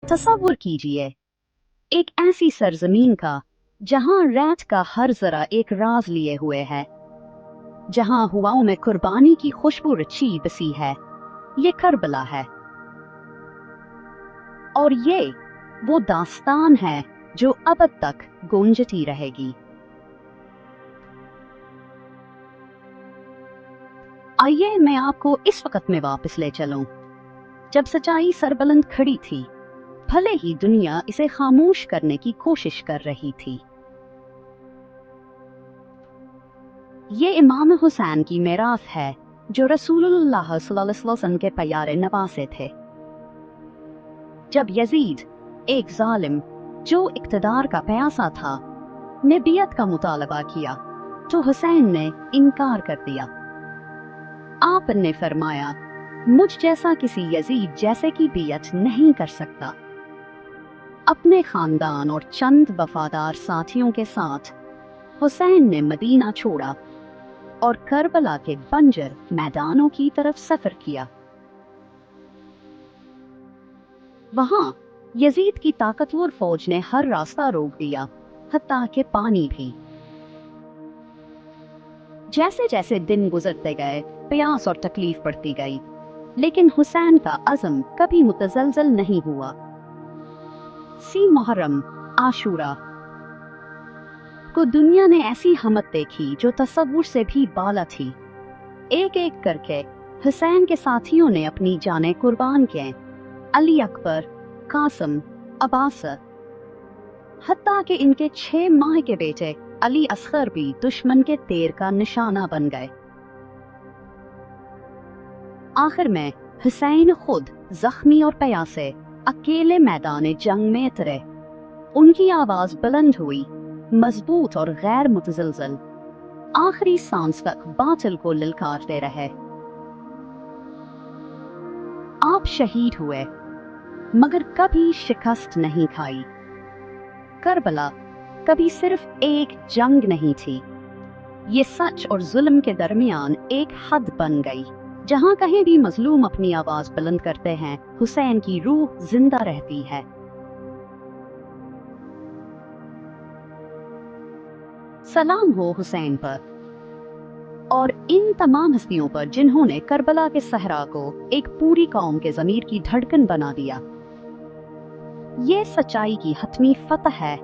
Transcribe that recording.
तसव्वुर कीजिए एक ऐसी सरजमीन का जहां रैत का हर जरा एक राज लिए हुए है, जहां हवाओं में कुर्बानी की खुशबू रची बसी है। ये करबला है और ये वो दास्तान है जो अब तक गूंजती रहेगी। आइए मैं आपको इस वक्त में वापस ले चलूं, जब सच्चाई सरबुलंद खड़ी थी, भले ही दुनिया इसे खामोश करने की कोशिश कर रही थी। ये इमाम हुसैन की मेरास है, जो रसूलुल्लाह सल्लल्लाहु अलैहि वसल्लम के प्यारे नवासे थे। जब यजीद, एक जालिम जो इक्तदार का प्यासा था, ने बियत का मुतालबा किया, तो हुसैन ने इनकार कर दिया। आपने फरमाया, मुझ जैसा किसी यजीद जैसे की बियत नहीं कर सकता। अपने खानदान और चंद वफादार साथियों के साथ हुसैन ने मदीना छोड़ा और करबला के बंजर मैदानों की तरफ सफर किया। वहां यजीद की ताकतवर फौज ने हर रास्ता रोक दिया, हत्ता के पानी भी। जैसे जैसे दिन गुजरते गए, प्यास और तकलीफ बढ़ती गई, लेकिन हुसैन का अज़म कभी मुतज़लज़ल नहीं हुआ। सी मुहर्रम, आशूरा को दुनिया ने ऐसी हमत देखी जो तसव्वुर से भी बाला थी। एक एक करके हुसैन के साथियों ने अपनी जानें कुर्बान किए। अली अकबर, कासिम, अब्बास, हत्ता कि इनके 6 माह के बेटे अली असगर भी दुश्मन के तीर का निशाना बन गए। आखिर में हुसैन खुद जख्मी और प्यासे अकेले मैदान जंग में उतरे। उनकी आवाज बुलंद हुई, मजबूत और गैर मुतज़लज़ल, आखिरी सांस तक बातिल को ललकारते रहे। आप शहीद हुए, मगर कभी शिकस्त नहीं खाई। करबला कभी सिर्फ एक जंग नहीं थी, ये सच और जुल्म के दरमियान एक हद बन गई। जहां कहीं भी मजलूम अपनी आवाज बुलंद करते हैं, हुसैन की रूह जिंदा रहती है। सलाम हो हुसैन पर और इन तमाम हस्तियों पर जिन्होंने करबला के सहरा को एक पूरी कौम के ज़मीर की धड़कन बना दिया। ये सच्चाई की हतमी फतह है